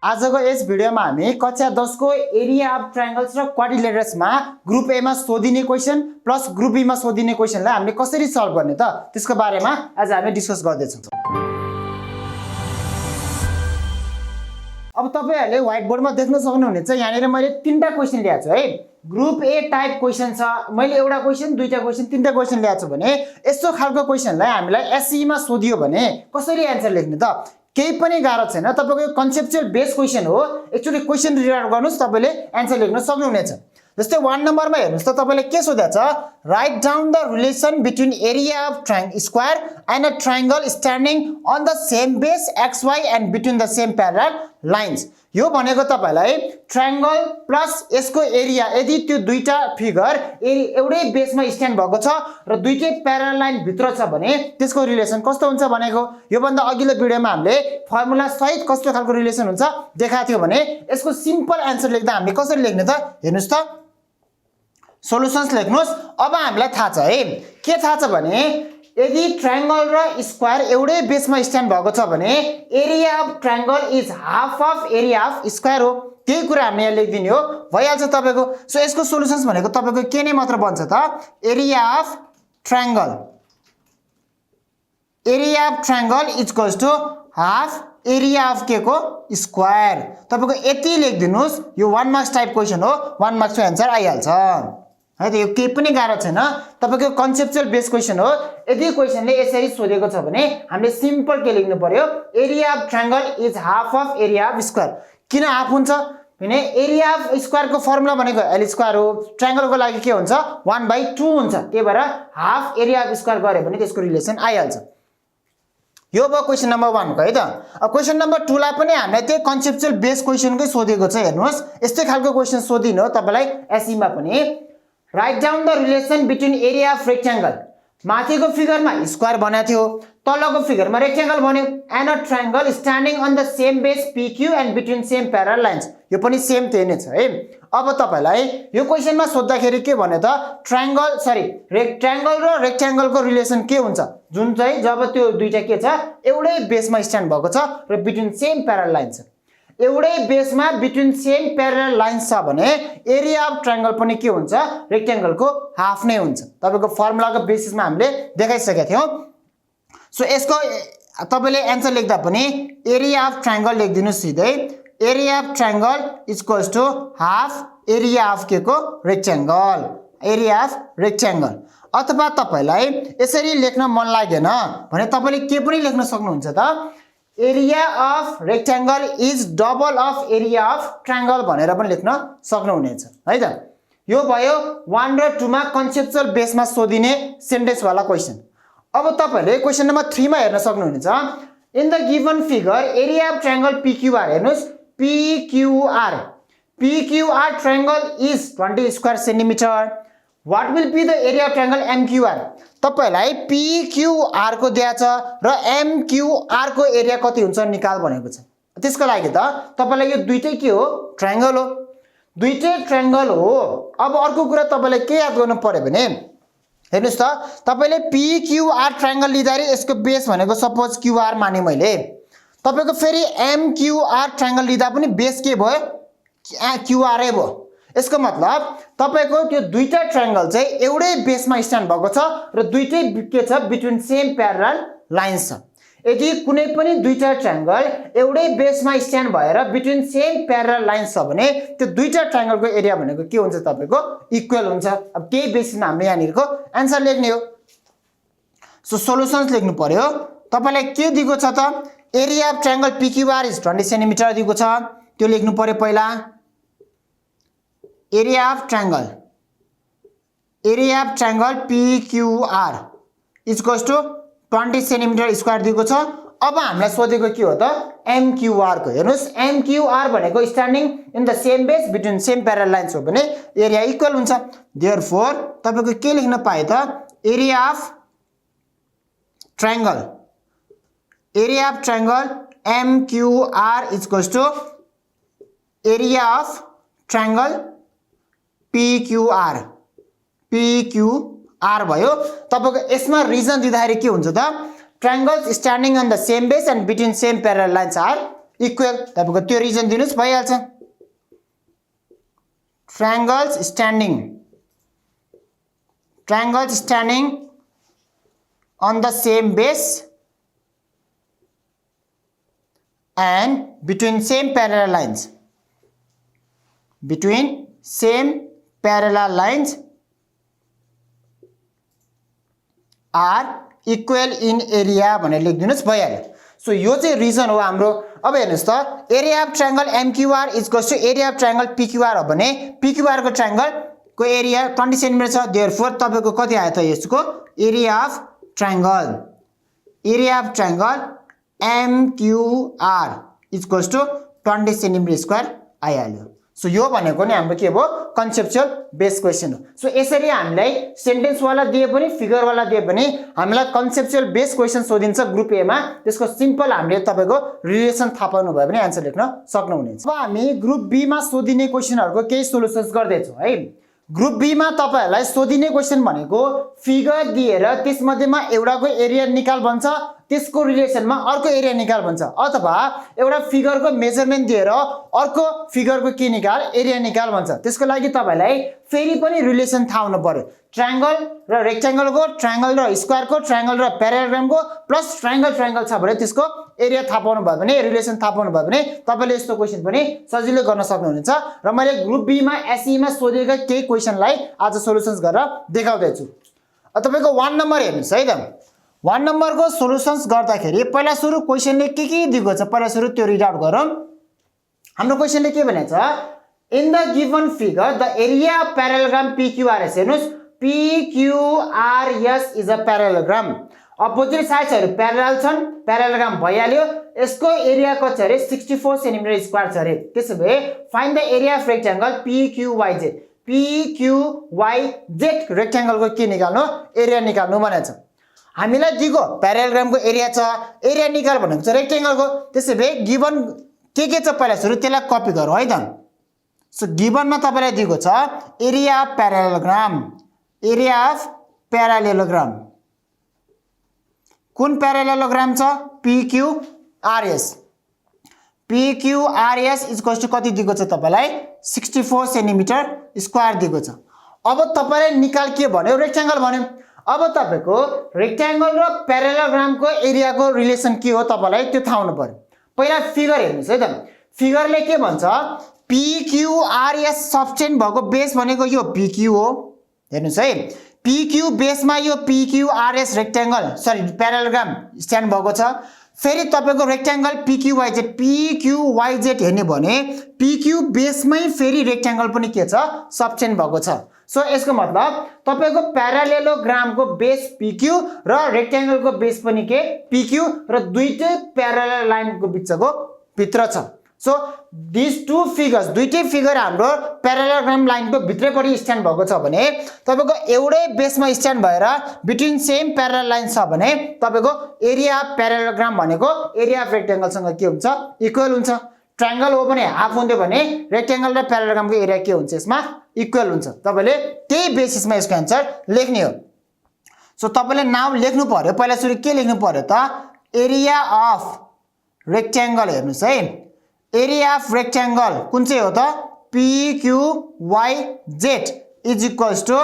आजको यस भिडियोमा हामी कक्षा 10 को एरिया अफ ट्रायंगल्स र क्वाड्रिलेटरल्समा ग्रुप ए मा सोधिने क्वेशन प्लस ग्रुप बी मा सोधिने क्वेशनलाई हामीले कसरी सल्भ गर्ने त त्यसको बारेमा आज हामी डिस्कस गर्दै छौं। अब तपाईहरुले व्हाइट बोर्डमा देख्न सक्नुहुनेछ यहाँनिर मैले तीनटा क्वेशन ल्याएको छु है। ग्रुप ए टाइप क्वेशन छ। मैले एउटा क्वेशन, दुईटा क्वेशन, तीनटा क्वेशन ल्याएको छु भने यस्तो खालको क्वेशनलाई हामीलाई एसई मा सोधियो भने कसरी आन्सर लेख्ने त? केही पनि गाह्रो छैन। तपाईको कन्सेप्चुअल बेस क्वेशन हो। एक्चुअली क्वेशन रिड गर्नुस् तपाईले आन्सर लेख्न सक्नुहुनेछ। जस्तै 1 नम्बरमा हेर्नुस् त तपाईले के सोधेको छ? Write down the relation between area of square and a triangle standing on the same base xy and between the same parallel lines. यो भनेको तपाईलाई ट्रायंगल प्लस यसको एरिया यदि त्यो दुईटा फिगर एउटै बेसमा स्ट्यान्ड भएको छ र दुईटै प्यारलल लाइन भित्र छ भने त्यसको रिलेसन कस्तो हुन्छ भनेको। यो भन्दा अघिल्लो भिडियोमा हामीले फर्मुला सहित कस्तो खालको रिलेसन हुन्छ देखाएको थियो भने यसको सिम्पल आन्सर लेख्दा हामीले कसरी लेख्ने त हेर्नुस् त। सोलुसन्स लेख्नुस्। अब हामीलाई थाहा छ है, के थाहा छ भने यदि ट्रायंगल र स्क्वायर एउटै बेसमा स्ट्यान्ड भएको छ भने area of triangle is half of area of square हो। त्यही कुरा हामीले यहाँ लेखिदिने हो, भइहाल्छ तपाईको। सो यसको सोलुसन्स भनेको तपाईको के नै मात्र बन्छ त? Area of triangle equals to half area of के को स्क्वायर। तपाईको यति लेखिदिनुस्। यो 1 मार्क्स टाइप क्वेशन हो, 1 मार्क्स को आन्सर आइहाल्छ है त। यो केही पनि गाह्रो छैन। तपाईको कन्सेप्चुअल बेस क्वेशन हो। यदि क्वेशनले यसरी सोधेको छ भने हामीले सिम्पल के लेख्नु पर्यो? Area of triangle is half of area of square. किन हाफ हुन्छ भने एरिया अफ स्क्वायर को फर्मुला भनेको एल स्क्वायर हो। ट्रायंगल को लागि के हुन्छ? 1/2 हुन्छ। त्यही भएर हाफ एरिया अफ स्क्वायर गरे भने त्यसको रिलेसन आइहाल्छ। यो भयो क्वेशन नम्बर 1 को है त। अब क्वेशन नम्बर 2 लाई पनि हामीले त्यही कन्सेप्चुअल बेस क्वेशनकै सोधेको छ। हेर्नुस्, यस्तै खालको क्वेशन सोधिनु हो तपाईलाई एसई मा पनि। Write down the relation between area of rectangle. माथिको फिगरमा स्क्वायर बनाएको थियो, तलको फिगरमा रेक्टेंगल बन्यो। And a triangle standing on the same base PQ and between same parallel lines. यो पनि सेम त्यही नै छ है। अब तपाईलाई यो क्वेशनमा सोध्दाखेरि के भन्यो त? रेक्टेंगल र रेक्टेंगलको रिलेसन के हुन्छ? जुन चाहिँ जब त्यो दुईटा के छ एउटै बेसमा स्ट्यान्ड भएको छ र बिट्विन सेम प्यारलल लाइन छ। एउटै बेसमा बिट्विन सेम प्यारलल लाइन्स छ भने एरिया अफ ट्रायंगल पनि के हुन्छ? रेक्टेंगलको हाफ नै हुन्छ। तपाईको फर्मुलाको बेसिसमा हामीले देखाइसकेका थियौं। सो यसको तपाईले आन्सर लेख्दा पनि एरिया अफ ट्रायंगल लेखिदिनु सिधै। Area of triangle equals to half area of के को रेक्टेंगल। Area of rectangle. अथवा तपाईलाई यसरी लेख्न मन लागेन भने तपाईले के पनि लेख्न सक्नुहुन्छ त? Area of rectangle is double of area of triangle भनेर पनि लेख्न सक्नुहुनेछ है त। यो भयो 1 र 2 मा कन्सेप्चुअल बेसमा सोधिने सेन्टेन्स वाला क्वेशन। अब तपाईले क्वेशन नम्बर 3 मा हेर्न सक्नुहुनेछ। In the given figure area of triangle PQR। हेर्नुस्, PQR triangle is 20 square centimetre. What will be the area of triangle MQR? तपाईलाई PQR को दिया छ र MQR को एरिया कति हुन्छ निकाल भनेको छ। त्यसको लागि त तपाईलाई यो दुईटै के हो? ट्रायंगल हो। दुईटै ट्रायंगल हो। अब अर्को कुरा तपाईलाई के याद गर्नु पर्यो भने हेर्नुस् त, तपाईले PQR ट्रायंगल लिँदाखेरि यसको बेस भनेको सपोज QR माने मैले। तपाईको फेरि MQR ट्रायंगल लिँदा पनि बेस के भयो? QR नै भयो। यसको मतलब तपाईको त्यो दुईटा ट्रायंगल चाहिँ एउटै बेसमा स्ट्यान्ड भएको छ र दुईटै के छ? बिट्विन सेम प्यारलल लाइन्स छ। यदि कुनै पनि दुईटा ट्रायंगल एउटै बेसमा स्ट्यान्ड भएर बिट्विन सेम प्यारलल लाइन्स छ भने त्यो दुईटा ट्रायंगलको एरिया भनेको के हुन्छ? तपाईको इक्वल हुन्छ। अब केही बेसिसमा हामीले यहाँनिरको आन्सर लेख्ने हो। सो सोलुसन्स लेख्नु पर्यो। तपाईलाई के दिएको छ त? Area of triangle PQR is 20 centimetre दिएको छ। त्यो लेख्नु पर्यो पहिला। Area of triangle PQR equals to 20 centimetre square दिएको छ। अब हामीलाई सोधेको के हो त? MQR को। हेर्नुस्, MQR भनेको standing in the same base between same parallel lines हो भने एरिया इक्वल हुन्छ। देयरफोर तपाईको के लेख्न पाए त? Area of triangle MQR equals to area of triangle PQR भयो। तपाईको यसमा रिजन दिँदाखेरि के हुन्छ त? Triangles standing on the same base and between same parallel lines are equal तपाईको त्यो रिजन दिनुस् भइहाल्छ triangles standing on the same base and between same parallel lines are equal in area भनेर लेखिदिनुस् भइहाल्यो सो यो चाहिँ रिजन हो हाम्रो अब हेर्नुस् त area of triangle MQR equals to area of triangle PQR हो भने PQR को ट्रायंगल को एरिया 20 सेन्टिमिटर छ देयरफोर तपाईको कति आयो त यसको area of triangle MQR equals to 20 centimetre square आइहाल्यो सो यो भनेको नि हाम्रो के हो कन्सेप्चुअल बेस क्वेशन हो सो यसरी हामीलाई सेन्टेन्स वाला दिए पनि फिगर वाला दिए पनि हामीलाई कन्सेप्चुअल बेस क्वेशन सोधिन्छ ग्रुप ए मा त्यसको सिम्पल हामीले तपाईको रिलेसन थाहा पाउनु भयो भने आन्सर लेख्न सक्नुहुनेछ अब हामी ग्रुप बी मा सोधिने क्वेशनहरुको केही सोलुसन्स गर्दै छौं है ग्रुप बी मा तपाईहरुलाई सोधिने क्वेशन भनेको फिगर दिएर त्यसमध्येमा एउटाको एरिया निकाल भन्छ त्यसको रिलेसनमा अर्को एरिया निकाल भन्छ अथवा एउटा फिगरको मेजरमेन्ट दिएर अर्को फिगरको के निकाल एरिया निकाल भन्छ त्यसको लागि तपाईलाई फेरि पनि रिलेसन थाहा हुनु पर्यो ट्रायंगल र रेक्टेंगलको ट्रायंगल र स्क्वायरको ट्रायंगल र प्यारालेलोग्रामको प्लस ट्रायंगल छ भने त्यसको एरिया थाहा पाउनु भयो भने रिलेसन थाहा पाउनु भयो भने तपाईले यस्तो क्वेशन पनि सजिलै गर्न सक्नुहुनेछ र मैले ग्रुप बी मा एसई मा सोधेका केही क्वेशनलाई आज सोलुसन्स गरेर देखाउँदै छु तपाईको 1 नम्बर हेर्नुस् है त 1 नम्बर को सोलुसन्स गर्दाखेरि पहिला सुरु क्वेशनले के दिएको छ पहिला सुरु त्यो रिड आउट गरौँ हाम्रो क्वेशनले के भनेछ in the given figure the area of parallelogram PQRS हेर्नुस् PQRS is a parallelogram opposite साइड्सहरु प्यारलल छन् प्यारालेलोग्राम भइहाल्यो यसको एरिया कति छ रे 64 सेन्टिमिटर स्क्वायर छ रे त्यसैले find the area of rectangle PQYZ रेक्टेंगलको के निकाल्नु एरिया निकाल्नु भनेछ हामीलाई दिएको प्यारालेलोग्रामको एरिया छ एरिया निकाल भनेको छ रेक्टेंगलको त्यसैले गिवन के छ पहिला सुरु त्यसलाई कपी गरौँ है त सो गिवनमा तपाईलाई दिएको छ एरिया अफ प्यारालेलोग्राम कुन प्यारालेलोग्राम छ PQRS इक्वल्स टु कति दिएको छ तपाईलाई 64 सेन्टिमिटर स्क्वायर दिएको छ अब तपाईले निकाल के भन्यो रेक्टेंगल भन्यो अब तपाईको रेक्टेंगल र प्यारालेलोग्रामको एरियाको रिलेसन के हो तपाईलाई त्यो थाहा हुनु पर्यो पहिला फिगर हेर्नुस् है त फिगरले के भन्छ PQRS सबटेन्ड भएको बेस भनेको यो PQ हो हेर्नुस् है PQ बेसमा यो PQRS रेक्टेंगल प्यारालेलोग्राम स्ट्यान्ड भएको छ फेरि तपाईको रेक्टेंगल PQYZ हेर्ने भने PQ बेसमै फेरि रेक्टेंगल पनि के छ सबटेन्ड भएको छ सो यसको मतलब तपाईको प्यारालेलोग्रामको बेस PQ र रेक्टेंगलको बेस पनि के PQ र दुईटै प्यारालेल लाइनको बीचको भित्र छ सो दिस टु फिगर्स दुईटै फिगर हाम्रो प्यारालेलोग्राम लाइनको भित्रैपट्टि स्ट्यान्ड भएको छ भने तपाईको एउटै बेसमा स्ट्यान्ड भएर बिट्विन सेम प्यारालेल लाइन छ भने तपाईको एरिया अफ प्यारालेलोग्राम भनेको एरिया अफ रेक्टेंगलसँग के हुन्छ इक्वल हुन्छ ट्रायंगल हो भने हाफ हुन्थ्यो भने रेक्टेंगल र प्यारालेलोग्रामको एरिया के हुन्छ यसमा इक्वल हुन्छ तपाईले त्यही बेसिसमा यसको आन्सर लेख्ने हो सो तपाईले नाउ लेख्नु पर्यो पहिला सुरु के लेख्नु पर्यो त एरिया अफ रेक्टेंगल हेर्नुस् है एरिया अफ रेक्टेंगल कुन चाहिँ हो त PQYZ is equals to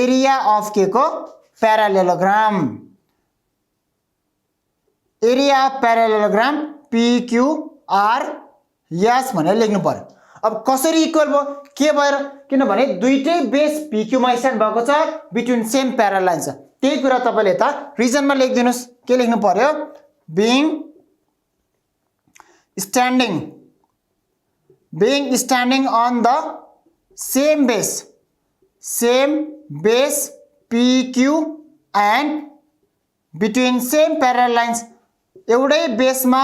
area of के को parallelogram area of parallelogram PQRS भनेर लेख्नु पर्यो अब कसरी इक्वल भयो के भएर किनभने दुईटै बेस PQ मा स्ट्यान्ड भएको छ बिट्विन सेम प्यारालेल लाइन छ त्यही कुरा तपाईले त रिजनमा लेखिदिनुस् के लेख्नु पर्यो being standing on the same base PQ and between same parallel lines एउटै बेसमा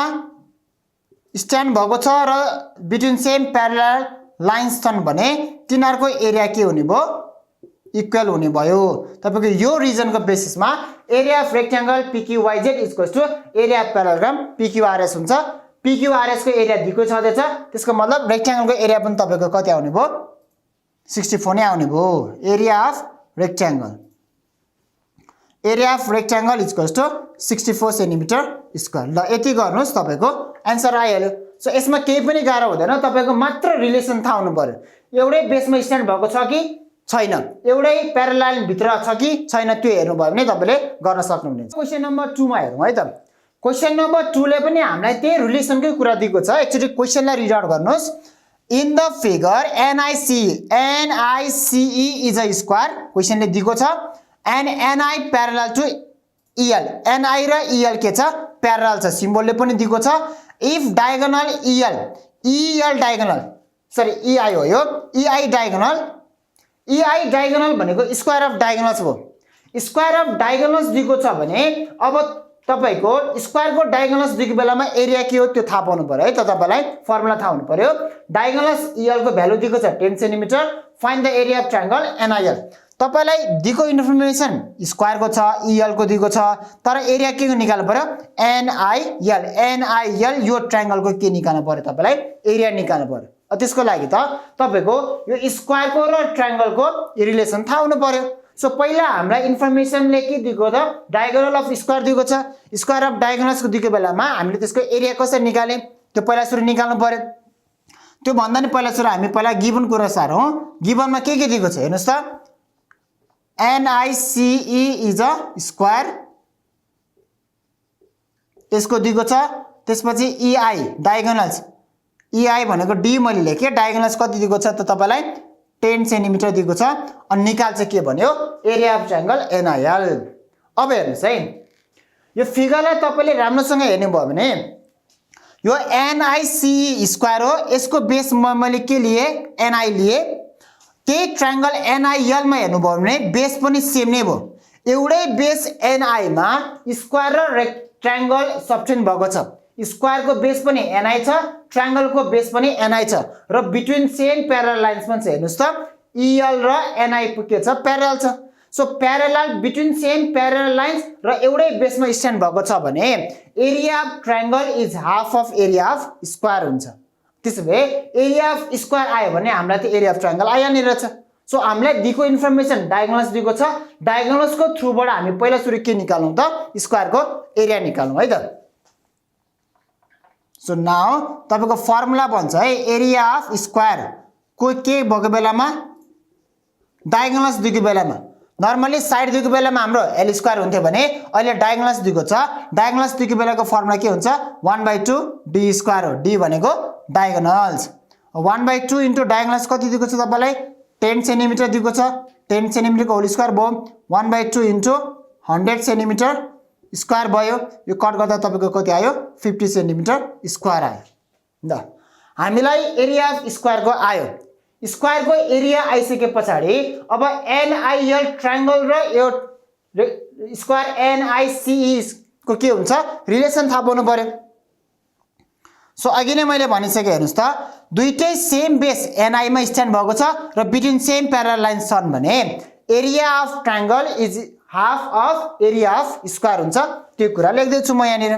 स्ट्यान्ड भएको छ र बिट्विन सेम प्यारालेल लाइन्स छन् भने तिनीहरुको एरिया के हुने भयो इक्वल हुने भयो तपाईको यो रिजनको बेसिसमा area of rectangle PQYZ equals to area of parallelogram PQRS हुन्छ PQRS को एरिया दिएको छँदैछ त्यसको मतलब रेक्टेंगलको एरिया पनि तपाईको कति आउने भयो 64 नै आउने भयो area of rectangle equals to 64 centimetre square ल यति गर्नुस् तपाईको आन्सर आइहाल्यो सो यसमा केही पनि गाह्रो हुँदैन, तपाईको मात्र रिलेसन थाहा हुनु पर्यो। एउटै बेसमा स्ट्यान्ड भएको छ कि छैन, एउटै प्यारालाल भित्र छ कि छैन, त्यो हेर्नु भयो भने तपाईले गर्न सक्नुहुनेछ। क्वेशन नम्बर 2 मा हेरौँ है त। क्वेशन नम्बर 2 ले पनि हामीलाई त्यही रिलेसनकै कुरा दिएको छ। एक्चुअली क्वेशनलाई रिड आउट गर्नुस्। In the figure NICE is a square, क्वेशनले दिएको छ, and NI parallel to EL, NI र EL के छ प्यारलल छ, सिम्बलले पनि दिएको छ। If diagonal EL diagonal sorry EI हो, यो EI डायगोनल भनेको स्क्वायर अफ डायगोनल्स हो। स्क्वायर अफ डायगोनल्स दिएको छ भने अब तपाईको स्क्वायरको डायगोनल्स दिएको बेलामा एरिया के हो त्यो थाहा पाउनु पर्यो है त। तपाईलाई फर्मुला थाहा हुनु पर्यो। डायगोनल्स EL को भ्यालु दिएको छ 10 centimetre, find the area of triangle NIL। तपाईलाई दिएको इन्फर्मेसन स्क्वायरको छ, EL को दिएको छ, तर एरिया के को निकाल्नु पर्यो NIL यो ट्रायंगलको के निकाल्नु पर्यो, तपाईलाई एरिया निकाल्नु पर्यो। त्यसको लागि त तपाईको यो स्क्वायरको र ट्रायंगलको रिलेसन थाहा हुनु पर्यो। सो पहिला हामीलाई इन्फर्मेसनले के दिएको त डायगोनल अफ स्क्वायर दिएको छ। स्क्वायर अफ डायगोनल्सको दिएको बेलामा हामीले त्यसको एरिया कसरी निकाल्ने त्यो पहिला सुरु निकाल्नु पर्यो। त्यो भन्दा नि पहिला सुरु हामी पहिला गिवन कुरा सारौँ। गिवनमा के दिएको छ हेर्नुस् त, NICE इज अ स्क्वायर, यसको दिएको छ। त्यसपछि EI डायगोनल्स, EI भनेको D मैले लेखे, डायगोनल्स कति दिएको छ त तपाईलाई 10 सेन्टिमिटर दिएको छ। अनि निकाल चाहिँ के भन्यो एरिया अफ ट्रायंगल NIL। अब हेर्नुस् है, यो फिगरलाई तपाईले राम्रोसँग हेर्नु भयो भने यो NICE स्क्वायर हो, यसको बेस मैले के लिए NI लिए। त्यही ट्रायंगल NIL मा हेर्नु भयो भने बेस पनि सेम नै भयो। एउटै बेस NI मा स्क्वायर र रेक्ट्याङ्गल सबटेन भएको छ। स्क्वायरको बेस पनि NI छ, ट्रायंगलको बेस पनि NI छ, र बिट्विन सेम प्यारलल लाइन्स पनि छ। हेर्नुस् त EL र NI के छ प्यारलल छ। So parallel between same parallel lines र एउटै बेसमा स्ट्यान्ड भएको छ भने area of triangle is half of area of square हुन्छ। त्यसो भए एरिया अफ स्क्वायर आयो भने हामीलाई त एरिया अफ ट्रायंगल आइहाल्ने रहेछ। सो हामीलाई दिएको इन्फर्मेसन डायगोनल्स दिएको छ, डायगोनल्सको थ्रुबाट हामी पहिला सुरु के निकाल्नु त स्क्वायरको एरिया निकाल्नु है त। सो नाउ तपाईको फर्मुला बन्छ है एरिया अफ स्क्वायर को के भएको बेलामा डायगोनल्स दिएको बेलामा। नर्मली साइड दिएको बेलामा हाम्रो L स्क्वायर हुन्थ्यो भने अहिले डायगोनल्स दिएको छ। डायगोनल्स दिएको बेलाको फर्मुला के हुन्छ 1/2 D स्क्वायर हो। D भनेको डायगोनल्स, 1/2 इन्टु डायगोनल्स कति दिएको छ तपाईलाई 10 सेन्टिमिटर दिएको छ। 10 सेन्टिमिटरको होल स्क्वायर भयो 1/2 इन्टु 100 सेन्टिमिटर स्क्वायर भयो। यो कट गर्दा तपाईको कति आयो 50 सेन्टिमिटर स्क्वायर आयो। ल हामीलाई एरिया अफ स्क्वायरको आयो। स्क्वायरको एरिया आइसके पछाडि अब NIL ट्रायंगल र यो स्क्वायर NICE को के हुन्छ रिलेसन थाहा पाउनु पर्यो। सो अघि नै मैले भनिसके हेर्नुस् त दुईटै सेम बेस NI मा स्ट्यान्ड भएको छ र बिट्विन सेम प्यारलल लाइन्स छन् भने area of triangle is half of area of square हुन्छ। त्यो कुरा लेख्दै छु म यहाँनिर।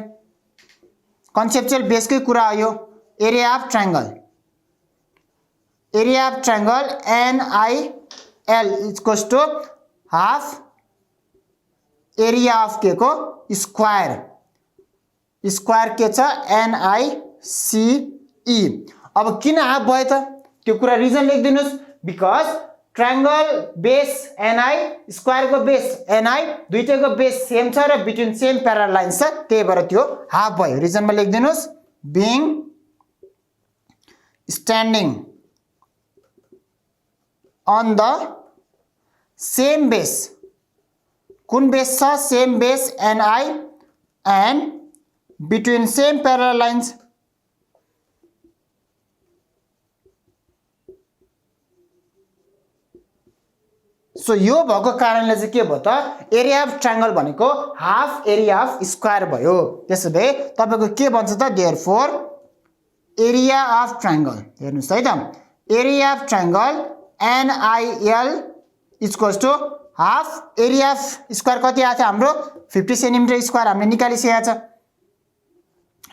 कन्सेप्चुअल बेसकै कुरा हो यो। Area of triangle NIL equals to half area of के को स्क्वायर। स्क्वायर के छ NICE। अब किन हाफ भयो त त्यो कुरा रिजन लेखिदिनुस्। Because triangle base NI square को बेस NI दुईटैको बेस सेम छ र बिट्विन सेम प्यारलल लाइन्स छ, त्यही भएर त्यो हाफ भयो। रिजनमा लेखिदिनुस् being standing on the same base। कुन बेस छ same base NI and between same parallel lines। So यो भएको कारणले चाहिँ के भयो त एरिया अफ ट्रायंगल भनेको हाफ एरिया अफ स्क्वायर भयो। त्यसो भए तपाईको के बन्छ त देयरफोर एरिया अफ ट्रायंगल। हेर्नुस् है त area of triangle NIL equals to half area of square कति आछ हाम्रो 50 सेन्टिमिटर स्क्वायर हामीले निकालिसकेको छ।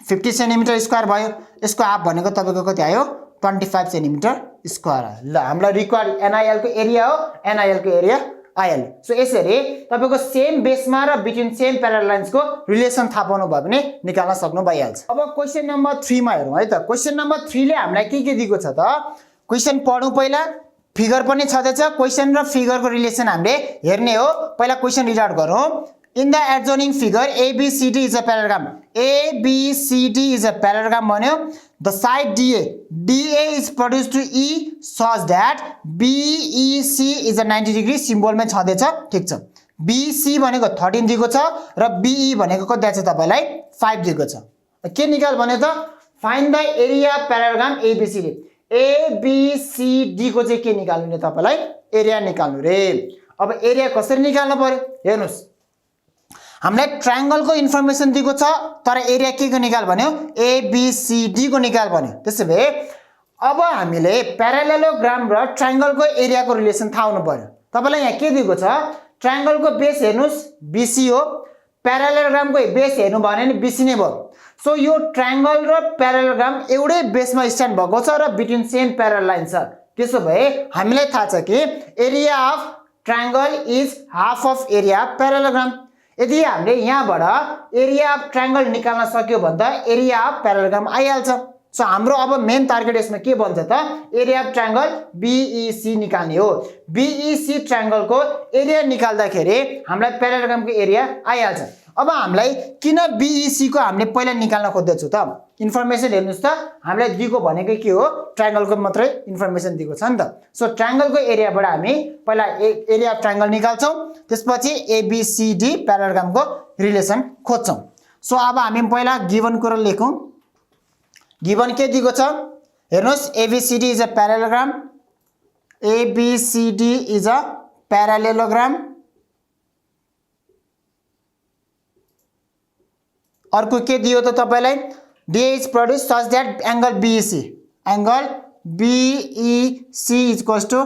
50 सेन्टिमिटर स्क्वायर भयो, यसको हाफ भनेको तपाईको कति आयो 25 सेन्टिमिटर स्क्वायर आयो। ल हामीलाई रिक्वायर्ड NIL को एरिया हो, NIL को एरिया आइहाल्यो सो यसरी तपाईको सेम बेसमा र बिट्विन सेम प्यारलल लाइन्सको रिलेसन थाहा पाउनु भयो भने निकाल्न सक्नु भइहाल्छ अब क्वेशन नम्बर 3 मा हेरौँ है त क्वेशन नम्बर 3 ले हामीलाई के दिएको छ त क्वेशन पढौँ पहिला फिगर पनि छदैछ क्वेशन र फिगरको रिलेसन हामीले हेर्ने हो पहिला क्वेशन रिड आउट गरौँ In the adjoining figure, ABCD is a parallelogram. ABCD is a parallelogram भन्यो. The side DA is produced to E such that BEC is a 90 degree symbol मा छदैछ ठीक छ. BC भनेको 13 दिएको छ र BE भनेको कति छ तपाईलाई 5 दिएको छ. के निकाल भने त find the area parallelogram ABCD. ABCD को चाहिँ के निकाल्नु नि तपाईलाई एरिया निकाल्नु रे. अब एरिया कसरी निकाल्नु पर्यो हेर्नुस् हामीलाई ट्रायंगल को इन्फर्मेसन दिएको छ तर एरिया के को निकाल भन्यो एबीसीडी को निकाल भन्यो त्यसैले अब हामीले प्यारालेलोग्राम र ट्रायंगल को एरिया को रिलेसन थाहा हुनु पर्यो तपाईलाई यहाँ के दिएको छ ट्रायंगल को बेस हेर्नुस् बीसी हो प्यारालेलोग्राम को बेस हेर्नु भने नि बीसी नै भयो सो यो ट्रायंगल र प्यारालेलोग्राम एउटै बेसमा स्ट्यान्ड भएको छ र बिट्विन सेम प्यारलल लाइन छ त्यसो भए हामीलाई थाहा छ कि area of triangle is half of area of parallelogram यदि हामीले यहाँबाट एरिया अफ ट्रायंगल निकाल्न सक्यो भने त एरिया अफ प्यारालेलोग्राम आइहाल्छ सो हाम्रो अब मेन टार्गेट यसमा के बन्छ त एरिया अफ ट्रायंगल बीईसी निकाल्ने हो बीईसी ट्रायंगल को एरिया निकाल्दाखेरि हामीलाई प्यारालेलोग्राम को एरिया आइहाल्छ अब हामीलाई किन बीईसी को हामीले पहिला निकाल्न खोज्दै छु त इन्फर्मेसन हेर्नुस् त हामीलाई दिएको भनेको के हो ट्रायंगल को मात्रै इन्फर्मेसन दिएको छ नि त सो ट्रायंगल को एरियाबाट हामी पहिला एरिया अफ ट्रायंगल निकाल्छौं त्यसपछि एबीसीडी प्यारालेलोग्राम को रिलेसन खोज्छौं सो अब हामी पहिला गिवन कुरा लेखौं गिवन के दिएको छ हेर्नुस् ABCD is a parallelogram ABCD is a parallelogram अर्को के दियो त तपाईलाई DA is produced such that angle BEC is equals to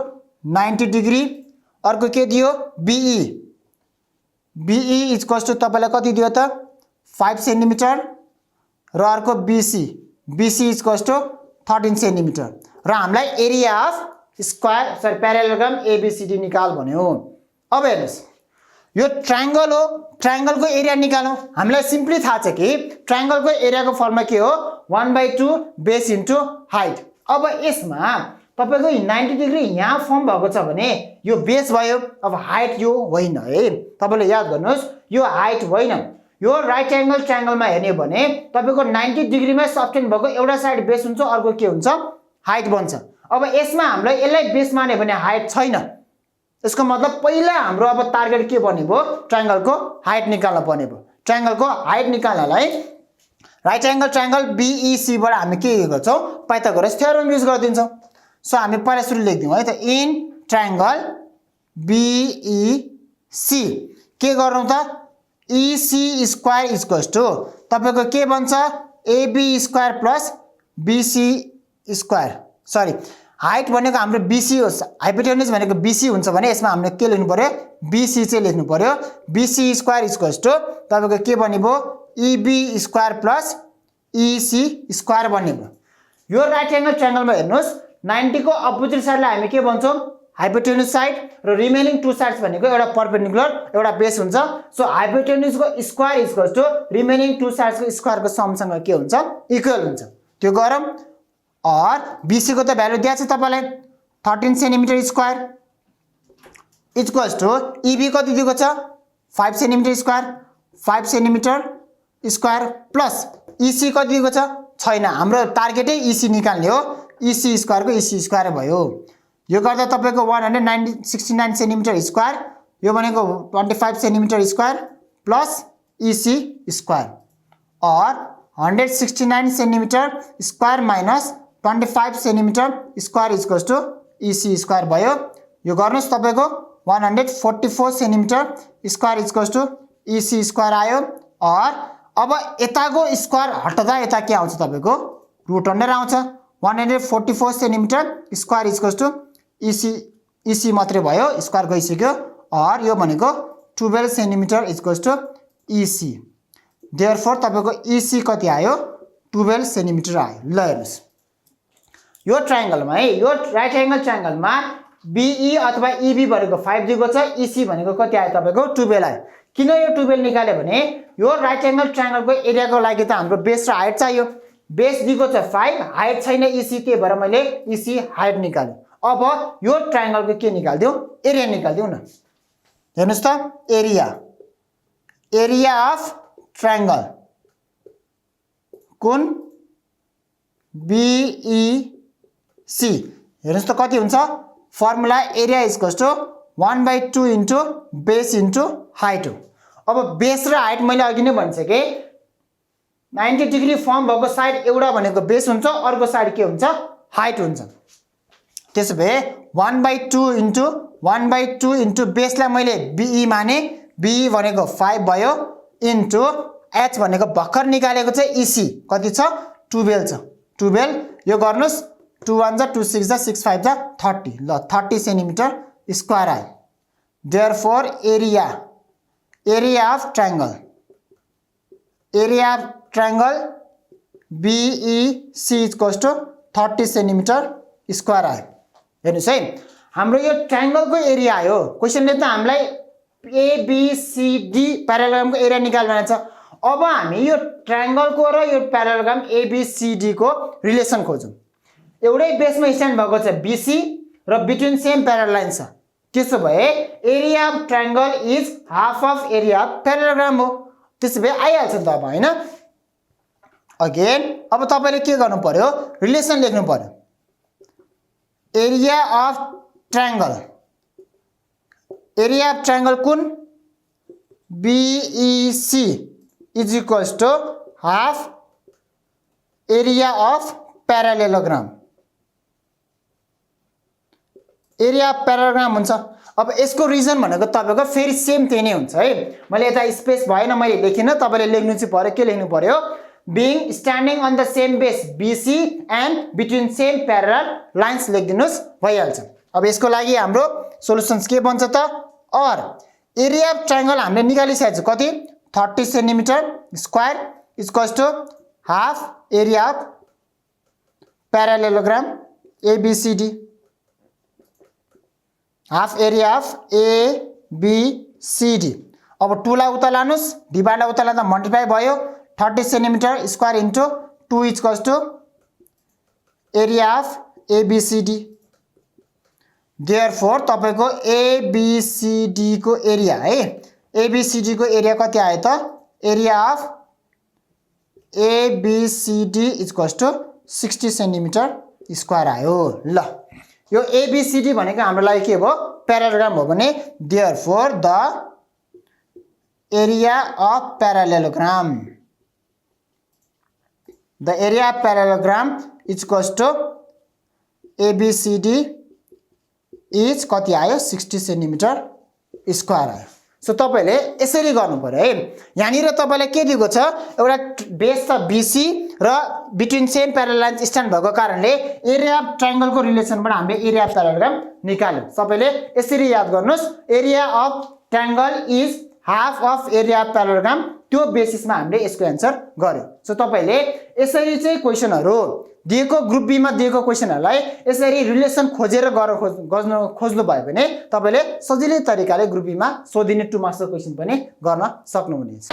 90 degree अर्को के दियो BE is equals to तपाईलाई कति दियो त 5 सेन्टिमिटर र अर्को BC is equals to 13 centimetre र हामीलाई एरिया अफ स्क्वायर प्यारालेलोग्राम ABCD निकाल भन्यो अब हेर्नुस् यो ट्रायंगल हो ट्रायंगल को एरिया निकालौं हामीलाई सिम्पली थाहा छ कि ट्रायंगल को एरिया को फर्मुला के हो 1/2 बेस इन्टु हाइट अब यसमा तपाईको 90 डिग्री यहाँ फर्म भएको छ भने यो बेस भयो अब हाइट यो होइन है तपाईले याद गर्नुस् यो हाइट होइन यो राइट एंगल ट्रायंगलमा हेर्ने भने तपाईको 90 डिग्रीमा सब्टेन्ड भएको एउटा साइड बेस हुन्छ अर्को के हुन्छ हाइट बन्छ अब यसमा हामीलाई यसलाई बेस माने भने हाइट छैन यसको मतलब पहिला हाम्रो अब टार्गेट के बनेको ट्रायंगल को हाइट निकाल्न बनेको ट्रायंगल को हाइट निकाल्नलाई राइट एंगल ट्रायंगल बीईसी बाट हामी के गर्छौं पाइथागोरस थ्योरम युज गर्दिन्छौं सो हामी पहिला सुरु लेख्दियौ है त इन ट्रायंगल बीईसी के गरौँ त EC स्क्वायर इक्वल्स टु तपाईको के बन्छ AB square plus BC square sorry height भनेको हाम्रो BC हो हाइपोटेन्युस भनेको BC हुन्छ भने यसमा हामीले के लेख्नु पर्यो BC चाहिँ लेख्नु पर्यो BC स्क्वायर इक्वल्स टु तपाईको के बनिबो EB square plus EC square बनिबो यो राइट एंगल ट्रायंगलमा हेर्नुस् 90 को अपोजिट साइडलाई हामी के भन्छौं हाइपोटेन्युस साइड र रिमेनिङ टु साइड्स भनेको एउटा परपेन्डिकुलर एउटा बेस हुन्छ सो हाइपोटेन्युस को square equals to remaining two sides को स्क्वायर को समसँग के हुन्छ इक्वल हुन्छ त्यो गरौँ और BC को त भ्यालु दिएको छ तपाईलाई 13 centimetre square equals to EB कति दिएको छ 5 centimetre square 5 centimetre square plus EC कति दिएको छ छैन हाम्रो टार्गेटै EC निकाल्ने हो EC स्क्वायर को EC स्क्वायर भयो यो गर्दा तपाईको 169 सेन्टिमिटर स्क्वायर यो भनेको 25 centimetre square plus EC square और 169 centimetre square minus 25 centimetre square equals to EC square भयो यो गर्नुस् तपाईको 144 centimetre square equals to EC square आयो और अब यताको स्क्वायर हटाउँदा यता के आउँछ तपाईको रुट अन्डर आउँछ 144 centimetre square equals to EC मात्रै भयो स्क्वायर गइसक्यो और यो भनेको 12 centimetre equals to EC therefore तपाईको EC कति आयो 12 सेन्टिमिटर आयो ल हेर्नुस् यो ट्रायंगलमा है यो राइट एंगल ट्रायंगलमा BE अथवा EB भनेको 5 दिएको छ, EC भनेको कति आयो तपाईको 12 आयो। किन यो 12 निकाल्यो भने यो राइट एंगल ट्रायंगलको एरियाको लागि त हाम्रो बेस र हाइट चाहियो। बेस दिएको छ 5, हाइट छैन EC, त्यही भएर मैले EC हाइट निकाल्यो। अब यो ट्रायंगलको के निकाल्दियौ एरिया निकाल्दियौ न। हेर्नुस् त एरिया अफ ट्रायंगल कुन BEC हेर्नुस् त कति हुन्छ formula area equals to 1/2 into base into height हो। अब बेस र हाइट मैले अघि नै भनिसके 90 डिग्री फर्म भएको साइड एउटा भनेको बेस हुन्छ, अर्को साइड के हुन्छ हाइट हुन्छ। त्यसो भए 1/2 इन्टु बेसलाई मैले BE माने, BE भनेको 5 भयो इन्टु H भनेको भर्खर निकालेको चाहिँ EC कति छ 12 छ। 12 यो गर्नुस् 2 1 जा 2 6 जा 6 5 जा 30 ल 30 सेन्टिमिटर स्क्वायर आयो। Therefore area of triangle BEC equals to 30 centimetre square आयो। हेर्नुस् है हाम्रो यो ट्रायंगलको एरिया आयो। क्वेशनले त हामीलाई ABCD प्यारालेलोग्रामको एरिया निकाल भनेको छ। अब हामी यो ट्रायंगलको र यो प्यारालेलोग्राम ABCD को रिलेसन खोजौं। एउटै बेसमा स्ट्यान्ड भएको छ BC र बिट्विन सेम प्यारल लाइन छ। त्यसो भए area of triangle is half of area of parallelogram हो। त्यसो भए आइहाल्छ नि त अब हैन। अगेन अब तपाईले के गर्नु पर्यो रिलेसन लेख्नु पर्यो। एरिया अफ ट्रायंगल कुन BEC is equals to half area of parallelogram. Area of parallelogram हुन्छ। अब यसको रिजन भनेको तपाईको फेरि सेम त्यही नै हुन्छ है। मैले यता स्पेस भएन मैले लेखिन, तपाईले लेख्नु चाहिँ पर्यो। के लेख्नु पर्यो being standing on the same base BC and between same parallel lines लेखिदिनुस् भइहाल्छ। अब यसको लागि हाम्रो सोलुसन्स के बन्छ त और एरिया अफ ट्रायंगल हामीले निकालिसकेको छ कति 30 centimetre square equals to half area of parallelogram ABCD। Half area of ABCD। अब 2 लाई उता लानुस्, डिभाइड लाई उता लाँदा मल्टिप्लाई भयो 30 centimetre square into 2 equals to area of ABCD। Therefore तपाईको ABCD को एरिया है ABCD को एरिया कति आयो त area of ABCD equals to 60 centimetre square आयो। ल यो ABCD भनेको हाम्रो लागि के हो प्यारालेलोग्राम हो भने therefore the area of parallelogram equals to ABCD is कति आयो 60 सेन्टिमिटर स्क्वायर आयो। सो तपाईले यसरी गर्नु पर्यो है। यहाँनिर तपाईलाई के दिएको छ एउटा बेस छ BC र between same parallel line stand भएको कारणले एरिया अफ ट्रायंगलको रिलेसनबाट हामीले एरिया अफ प्यारालेलोग्राम निकाल्यौं। तपाईले यसरी याद गर्नुस् area of triangle is half of area of parallelogram. त्यो बेसिसमा हामीले यसको आन्सर गर्यौं। सो तपाईले यसरी चाहिँ क्वेशनहरु दिएको ग्रुप बी मा दिएको क्वेशनहरुलाई यसरी रिलेसन खोजेर खोज्नु भयो भने तपाईले सजिलै तरिकाले ग्रुप बी मा सोधिने 2 मार्क्सको क्वेशन पनि गर्न सक्नुहुनेछ।